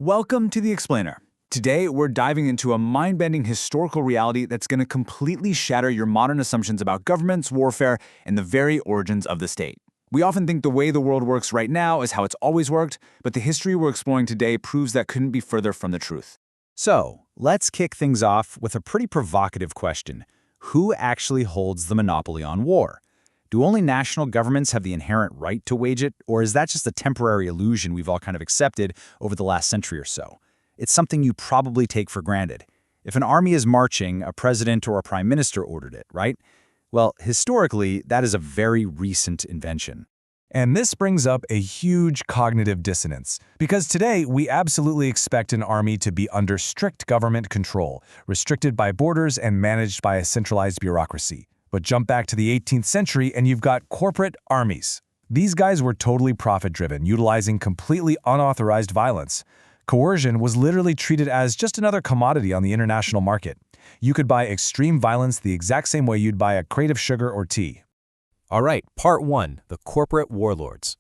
Welcome to The Explainer. Today, we're diving into a mind-bending historical reality that's going to completely shatter your modern assumptions about governments, warfare, and the very origins of the state. We often think the way the world works right now is how it's always worked, but the history we're exploring today proves that couldn't be further from the truth. So, let's kick things off with a pretty provocative question. Who actually holds the monopoly on war? Do only national governments have the inherent right to wage it, or is that just a temporary illusion we've all kind of accepted over the last century or so? It's something you probably take for granted. If an army is marching, a president or a prime minister ordered it, right? Well, historically, that is a very recent invention. And this brings up a huge cognitive dissonance, because today we absolutely expect an army to be under strict government control, restricted by borders and managed by a centralized bureaucracy. But jump back to the 18th century and you've got corporate armies. These guys were totally profit-driven, utilizing completely unauthorized violence. Coercion was literally treated as just another commodity on the international market. You could buy extreme violence the exact same way you'd buy a crate of sugar or tea. All right, part 1, the corporate warlords.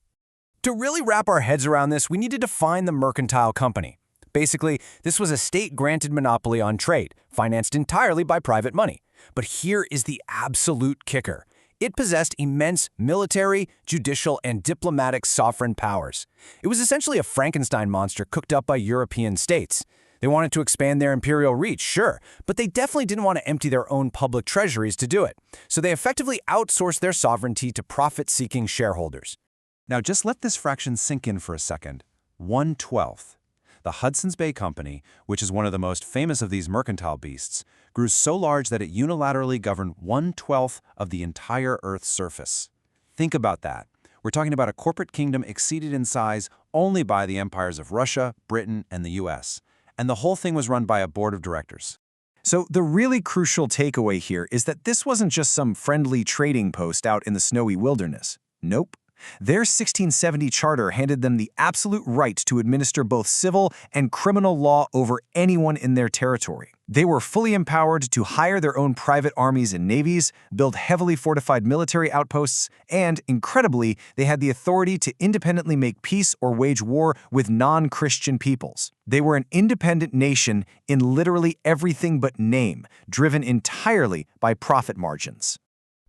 To really wrap our heads around this, we need to define the mercantile company. Basically, this was a state-granted monopoly on trade, financed entirely by private money. But here is the absolute kicker. It possessed immense military, judicial, and diplomatic sovereign powers. It was essentially a Frankenstein monster cooked up by European states. They wanted to expand their imperial reach, sure, but they definitely didn't want to empty their own public treasuries to do it. So they effectively outsourced their sovereignty to profit-seeking shareholders. Now just let this fraction sink in for a second. 1/12. The Hudson's Bay Company, which is one of the most famous of these mercantile beasts, grew so large that it unilaterally governed 1/12 of the entire Earth's surface. Think about that. We're talking about a corporate kingdom exceeded in size only by the empires of Russia, Britain, and the US. And the whole thing was run by a board of directors. So the really crucial takeaway here is that this wasn't just some friendly trading post out in the snowy wilderness. Nope. Their 1670 charter handed them the absolute right to administer both civil and criminal law over anyone in their territory. They were fully empowered to hire their own private armies and navies, build heavily fortified military outposts, and, incredibly, they had the authority to independently make peace or wage war with non-Christian peoples. They were an independent nation in literally everything but name, driven entirely by profit margins.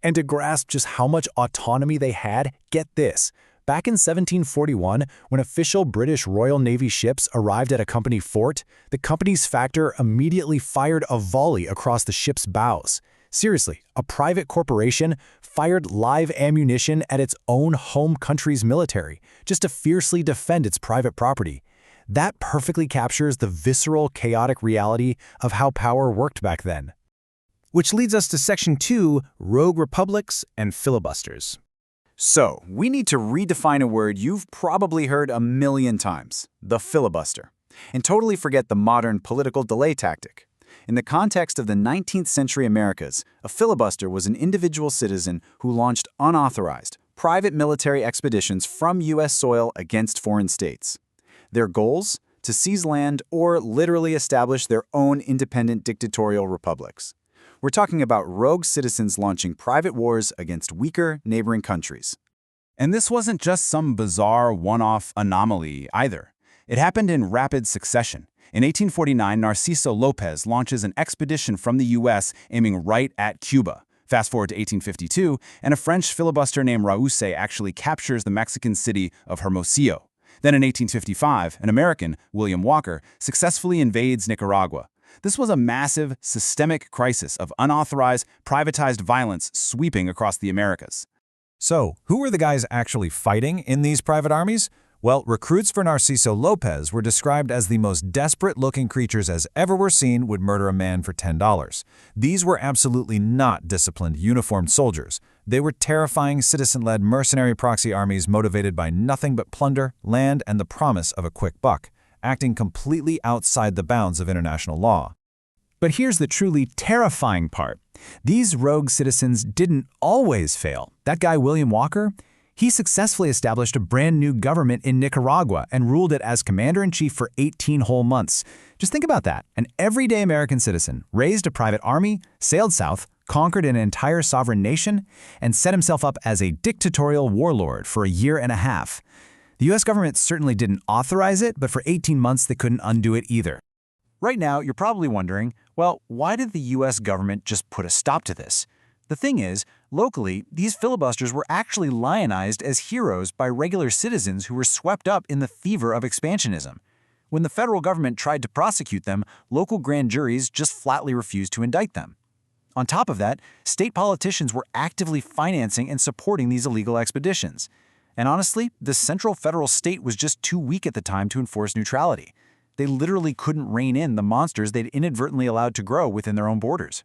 And to grasp just how much autonomy they had, get this. Back in 1741, when official British Royal Navy ships arrived at a company fort, the company's factor immediately fired a volley across the ship's bows. Seriously, a private corporation fired live ammunition at its own home country's military just to fiercely defend its private property. That perfectly captures the visceral, chaotic reality of how power worked back then. Which leads us to Section 2, Rogue Republics and Filibusters. So, we need to redefine a word you've probably heard a million times, the filibuster, and totally forget the modern political delay tactic. In the context of the 19th century Americas, a filibuster was an individual citizen who launched unauthorized, private military expeditions from U.S. soil against foreign states. Their goals? To seize land or literally establish their own independent dictatorial republics. We're talking about rogue citizens launching private wars against weaker neighboring countries. And this wasn't just some bizarre one-off anomaly either. It happened in rapid succession. In 1849, Narciso Lopez launches an expedition from the U.S. aiming right at Cuba. Fast forward to 1852, and a French filibuster named Rausse actually captures the Mexican city of Hermosillo. Then in 1855, an American, William Walker, successfully invades Nicaragua. This was a massive, systemic crisis of unauthorized, privatized violence sweeping across the Americas. So, who were the guys actually fighting in these private armies? Well, recruits for Narciso Lopez were described as the most desperate-looking creatures as ever were seen would murder a man for $10. These were absolutely not disciplined, uniformed soldiers. They were terrifying, citizen-led mercenary proxy armies motivated by nothing but plunder, land, and the promise of a quick buck, acting completely outside the bounds of international law. But here's the truly terrifying part. These rogue citizens didn't always fail. That guy, William Walker, he successfully established a brand new government in Nicaragua and ruled it as commander-in-chief for 18 whole months. Just think about that. An everyday American citizen raised a private army, sailed south, conquered an entire sovereign nation, and set himself up as a dictatorial warlord for a year and a half. The US government certainly didn't authorize it, but for 18 months they couldn't undo it either. Right now, you're probably wondering, well, why did the US government just put a stop to this? The thing is, locally, these filibusters were actually lionized as heroes by regular citizens who were swept up in the fever of expansionism. When the federal government tried to prosecute them, local grand juries just flatly refused to indict them. On top of that, state politicians were actively financing and supporting these illegal expeditions. And honestly, the central federal state was just too weak at the time to enforce neutrality. They literally couldn't rein in the monsters they'd inadvertently allowed to grow within their own borders.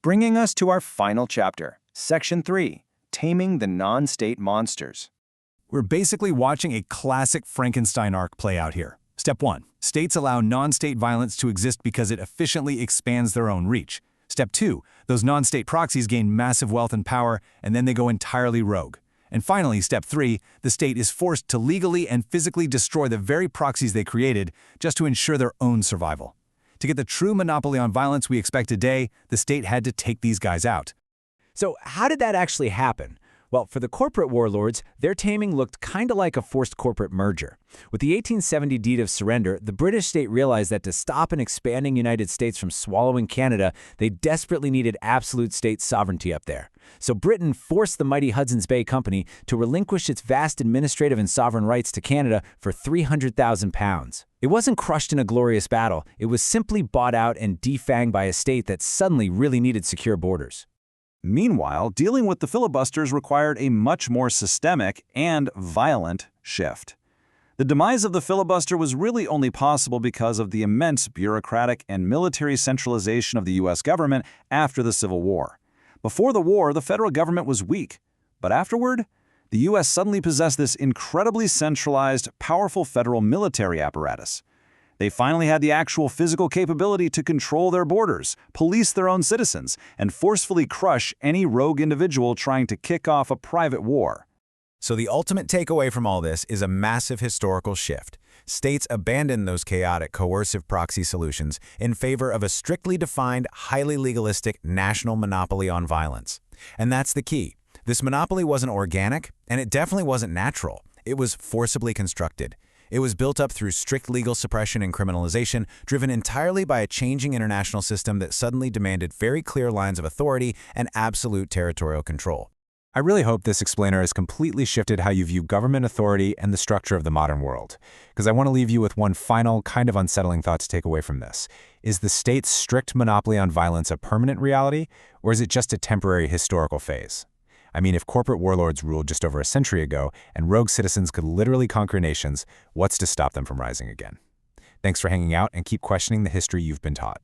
Bringing us to our final chapter, Section 3, Taming the Non-State Monsters. We're basically watching a classic Frankenstein arc play out here. Step 1. States allow non-state violence to exist because it efficiently expands their own reach. Step 2. Those non-state proxies gain massive wealth and power, and then they go entirely rogue. And finally, Step 3, the state is forced to legally and physically destroy the very proxies they created just to ensure their own survival. To get the true monopoly on violence we expect today, the state had to take these guys out. So how did that actually happen? Well, for the corporate warlords, their taming looked kind of like a forced corporate merger. With the 1870 Deed of Surrender, the British state realized that to stop an expanding United States from swallowing Canada, they desperately needed absolute state sovereignty up there. So Britain forced the mighty Hudson's Bay Company to relinquish its vast administrative and sovereign rights to Canada for £300,000. It wasn't crushed in a glorious battle, it was simply bought out and defanged by a state that suddenly really needed secure borders. Meanwhile, dealing with the filibusters required a much more systemic and violent shift. The demise of the filibuster was really only possible because of the immense bureaucratic and military centralization of the U.S. government after the Civil War. Before the war, the federal government was weak, but afterward, the U.S. suddenly possessed this incredibly centralized, powerful federal military apparatus. They finally had the actual physical capability to control their borders, police their own citizens, and forcefully crush any rogue individual trying to kick off a private war. So the ultimate takeaway from all this is a massive historical shift. States abandoned those chaotic, coercive proxy solutions in favor of a strictly defined, highly legalistic national monopoly on violence. And that's the key. This monopoly wasn't organic, and it definitely wasn't natural. It was forcibly constructed. It was built up through strict legal suppression and criminalization, driven entirely by a changing international system that suddenly demanded very clear lines of authority and absolute territorial control. I really hope this explainer has completely shifted how you view government authority and the structure of the modern world. Because I want to leave you with one final, kind of unsettling thought to take away from this. Is the state's strict monopoly on violence a permanent reality, or is it just a temporary historical phase? I mean, if corporate warlords ruled just over a century ago and rogue citizens could literally conquer nations, what's to stop them from rising again? Thanks for hanging out and keep questioning the history you've been taught.